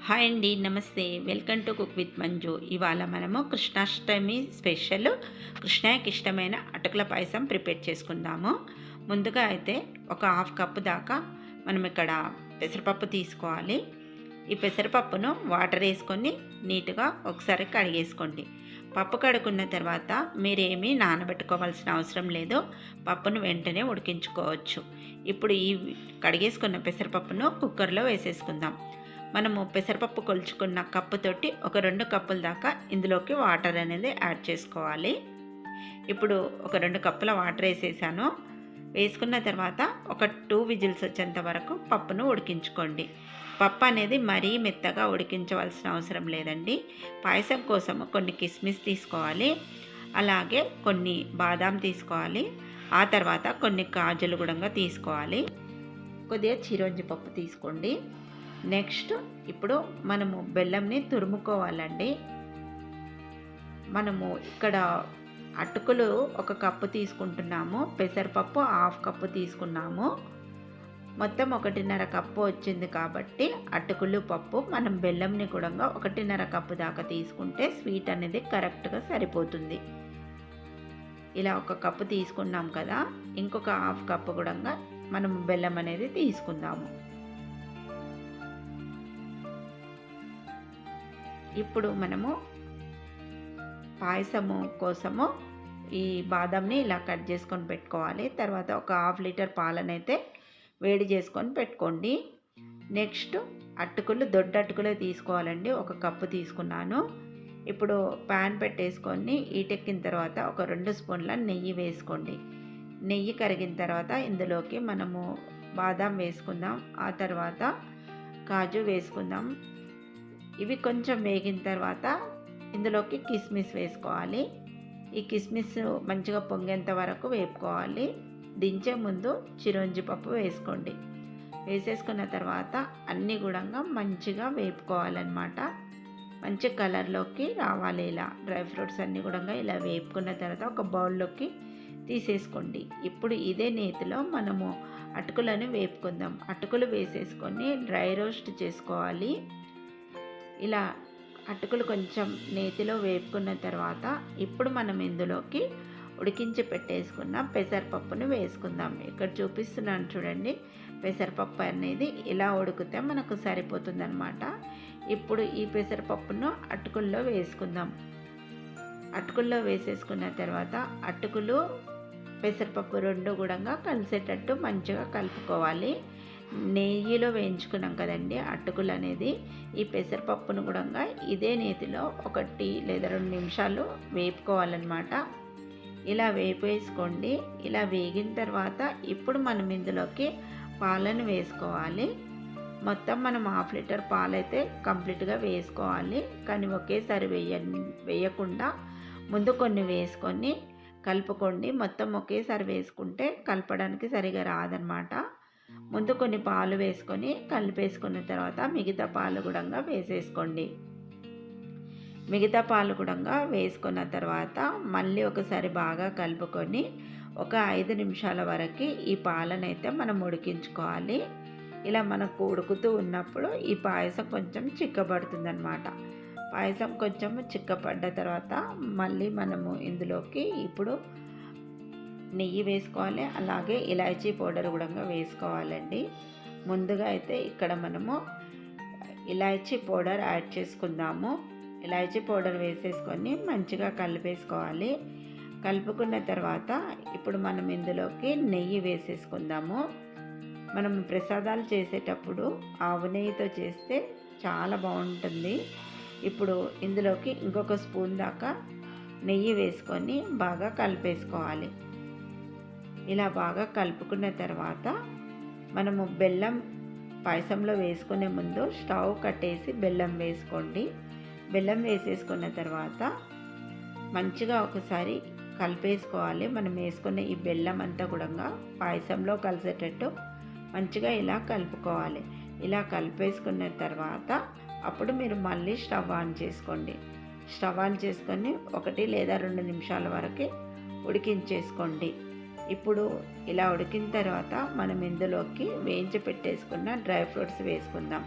Hi అండి, నమస్తే. Welcome to cook with Manju. ఇవాళ మనము కృష్ణాష్టమి స్పెషల్ కృష్ణయ్యకి ఇష్టమైన అటుకుల పాయసం ప్రిపేర్ చేసుకుందాము. ముందుగా అయితే ఒక హాఫ్ కప్పు దాకా మనం ఇక్కడ పెసరపప్పు తీసుకోవాలి. ఈ పెసరపప్పును వాటర్ వేసుకొని నీట్గా ఒకసారి కడిగేసుకోండి. పప్పు కడుక్కున్న తర్వాత మీరేమీ నానబెట్టుకోవాల్సిన అవసరం లేదు. పప్పును వెంటనే ఉడికించుకోవచ్చు. ఇప్పుడు ఈ కడిగేసుకున్న పెసరపప్పును కుక్కర్లో వేసేసుకుందాం. మనము పెసరపప్పు కొలుచుకున్న కప్పుతోటి ఒక 2 కప్పుల దాకా ఇందులోకి వాటర్ అనేది యాడ్ చేసుకోవాలి. ఇప్పుడు ఒక 2 కప్పుల వాటర్ వేసేసాను. వేసుకున్న తర్వాత ఒక 2 విజిల్స్ వచ్చేంత వరకు పప్పును ఉడికించుకోండి. పప్పు అనేది మరీ మెత్తగా ఉడికించవలసిన అవసరం లేదండి. పాయసం కోసం కొన్ని కిస్మిస్ తీసుకోవాలి, అలాగే కొన్ని బాదాం తీసుకోవాలి, ఆ తర్వాత కొన్ని కాజులు కూడా తీసుకోవాలి, కొద్దిగా చిరోంజి పప్పు తీసుకోండి. నెక్స్ట్ ఇప్పుడు మనము బెల్లంని తురుముకోవాలండి. మనము ఇక్కడ అటుకులు 1 కప్పు తీసుకుంటున్నాము, పెసరపప్పు హాఫ్ కప్పు తీసుకున్నాము, మొత్తం 1.5 కప్పు వచ్చింది. కాబట్టి అటుకులు పప్పు మనం బెల్లంని కూడా 1.5 కప్పు దాకా తీసుకుంటే స్వీట్ అనేది కరెక్ట్గా సరిపోతుంది. ఇలా 1 కప్పు తీసుకున్నాం కదా, ఇంకొక హాఫ్ కప్పు కూడా మనం బెల్లం అనేది తీసుకుందాము. ఇప్పుడు మనము పాయసము కోసము ఈ బాదంని ఇలా కట్ చేసుకొని పెట్టుకోవాలి. తర్వాత ఒక హాఫ్ లీటర్ పాలనైతే వేడి చేసుకొని పెట్టుకోండి. నెక్స్ట్ అటుకులు దొడ్డ అటుకులే తీసుకోవాలండి. 1 కప్పు తీసుకున్నాను. ఇప్పుడు ప్యాన్ పెట్టేసుకొని ఈటెక్కిన తర్వాత ఒక 2 స్పూన్ల నెయ్యి వేసుకోండి. నెయ్యి కరిగిన తర్వాత ఇందులోకి మనము బాదాం వేసుకుందాం, ఆ తర్వాత కాజు వేసుకుందాం. ఇవి కొంచెం వేగిన తర్వాత ఇందులోకి కిస్మిస్ వేసుకోవాలి. ఈ కిస్మిస్ మంచిగా పొంగేంత వరకు వేపుకోవాలి. దించే ముందు చిరోంజి పప్పు వేసుకోండి. వేసేసుకున్న తర్వాత అన్నీ కూడా మంచిగా వేపుకోవాలన్నమాట. మంచి కలర్లోకి రావాలి. ఇలా డ్రై ఫ్రూట్స్ అన్నీ కూడా ఇలా వేపుకున్న తర్వాత ఒక బౌల్లోకి తీసేసుకోండి. ఇప్పుడు ఇదే నేతిలో మనము అటుకులను వేపుకుందాం. అటుకులు వేసేసుకొని డ్రై రోస్ట్ చేసుకోవాలి. ఇలా అటుకులు కొంచెం నేతిలో వేపుకున్న తర్వాత ఇప్పుడు మనం ఇందులోకి ఉడికించి పెట్టేసుకున్న పెసరపప్పును వేసుకుందాం. ఇక్కడ చూపిస్తున్నాను చూడండి, పెసరపప్పు అనేది ఇలా ఉడికితే మనకు సరిపోతుందన్నమాట. ఇప్పుడు ఈ పెసరపప్పును అటుకుల్లో వేసుకుందాం. అటుకుల్లో వేసేసుకున్న తర్వాత అటుకులు పెసరపప్పు 2 కూడా కలిసేటట్టు మంచిగా కలుపుకోవాలి. నెయ్యిలో వేయించుకున్నాం కదండి అటుకులు అనేది. ఈ పెసరపప్పును కూడా ఇదే నేతిలో 1 లేదా 2 నిమిషాలు వేపుకోవాలన్నమాట. ఇలా వేపేసుకోండి. ఇలా వేగిన తర్వాత ఇప్పుడు మనం ఇందులోకి పాలను వేసుకోవాలి. మొత్తం మనం హాఫ్ లీటర్ పాలైతే కంప్లీట్గా వేసుకోవాలి. కానీ ఒకేసారి వేయకుండా ముందు కొన్ని వేసుకొని కలుపుకోండి. మొత్తం ఒకేసారి వేసుకుంటే కలపడానికి సరిగా రాదనమాట. ముందు కొన్ని పాలు వేసుకొని కలిపేసుకున్న తర్వాత మిగతా పాలు కూడా వేసేసుకోండి. మిగతా పాలు కూడా వేసుకున్న తర్వాత మళ్ళీ ఒకసారి బాగా కలుపుకొని ఒక 5 నిమిషాల వరకు ఈ పాలనైతే మనం ఉడికించుకోవాలి. ఇలా మనకు ఉడుకుతూ ఉన్నప్పుడు ఈ పాయసం కొంచెం చిక్కబడుతుందన్నమాట. పాయసం కొంచెం చిక్కపడ్డ తర్వాత మళ్ళీ మనము ఇందులోకి ఇప్పుడు నెయ్యి వేసుకోవాలి, అలాగే ఇలాచీ పౌడర్ కూడా వేసుకోవాలండి. ముందుగా అయితే ఇక్కడ మనము ఇలాచీ పౌడర్ యాడ్ చేసుకుందాము. ఇలాచీ పౌడర్ వేసేసుకొని మంచిగా కలిపేసుకోవాలి. కలుపుకున్న తర్వాత ఇప్పుడు మనం ఇందులోకి నెయ్యి వేసేసుకుందాము. మనం ప్రసాదాలు చేసేటప్పుడు ఆవు నెయ్యితో చేస్తే చాలా బాగుంటుంది. ఇప్పుడు ఇందులోకి ఇంకొక స్పూన్ దాకా నెయ్యి వేసుకొని బాగా కలిపేసుకోవాలి. ఇలా బాగా కలుపుకున్న తర్వాత మనము బెల్లం పాయసంలో వేసుకునే ముందు స్టవ్ కట్టేసి బెల్లం వేసుకోండి. బెల్లం వేసేసుకున్న తర్వాత మంచిగా ఒకసారి కలిపేసుకోవాలి. మనం వేసుకున్న ఈ బెల్లం అంతా కూడా పాయసంలో కలిసేటట్టు మంచిగా ఇలా కలుపుకోవాలి. ఇలా కలిపేసుకున్న తర్వాత అప్పుడు మీరు మళ్ళీ స్టవ్ ఆన్ చేసుకోండి. స్టవ్ ఆన్ చేసుకొని 1 లేదా 2 నిమిషాల వరకు ఉడికించేసుకోండి. ఇప్పుడు ఇలా ఉడికిన తర్వాత మనం ఇందులోకి వేయించి పెట్టేసుకున్న డ్రై ఫ్రూట్స్ వేసుకుందాం.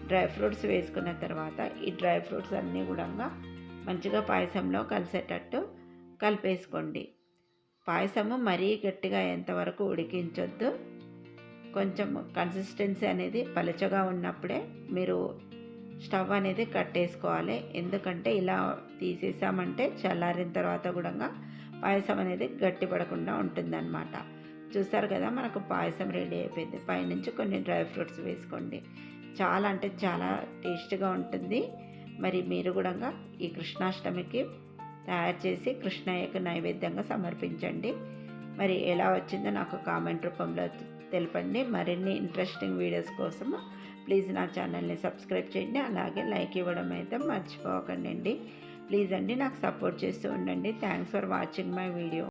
డ్రై ఫ్రూట్స్ వేసుకున్న తర్వాత ఈ డ్రై ఫ్రూట్స్ అన్నీ కూడా మంచిగా పాయసంలో కలిసేటట్టు కలిపేసుకోండి. పాయసము మరీ గట్టిగా ఎంతవరకు ఉడికించొద్దు. కొంచెం కన్సిస్టెన్సీ అనేది పలచగా ఉన్నప్పుడే మీరు స్టవ్ అనేది కట్టేసుకోవాలి. ఎందుకంటే ఇలా తీసేసామంటే చల్లారిన తర్వాత కూడా పాయసం అనేది గట్టిపడకుండా ఉంటుందన్నమాట. చూస్తారు కదా, మనకు పాయసం రెడీ అయిపోయింది. పైనుంచి కొన్ని డ్రై ఫ్రూట్స్ వేసుకోండి. చాలా అంటే చాలా టేస్ట్గా ఉంటుంది. మరి మీరు కూడా ఈ కృష్ణాష్టమికి తయారు చేసి కృష్ణయ్యకు నైవేద్యంగా సమర్పించండి. మరి ఎలా వచ్చిందో నాకు కామెంట్ రూపంలో తెలపండి. మరిన్ని ఇంట్రెస్టింగ్ వీడియోస్ కోసం ప్లీజ్ నా ఛానల్ని సబ్స్క్రైబ్ చేయండి. అలాగే లైక్ ఇవ్వడం అయితే మర్చిపోకండి. ప్లీజ్ అండి, నాకు సపోర్ట్ చేస్తూ ఉండండి. Thanks for watching my video.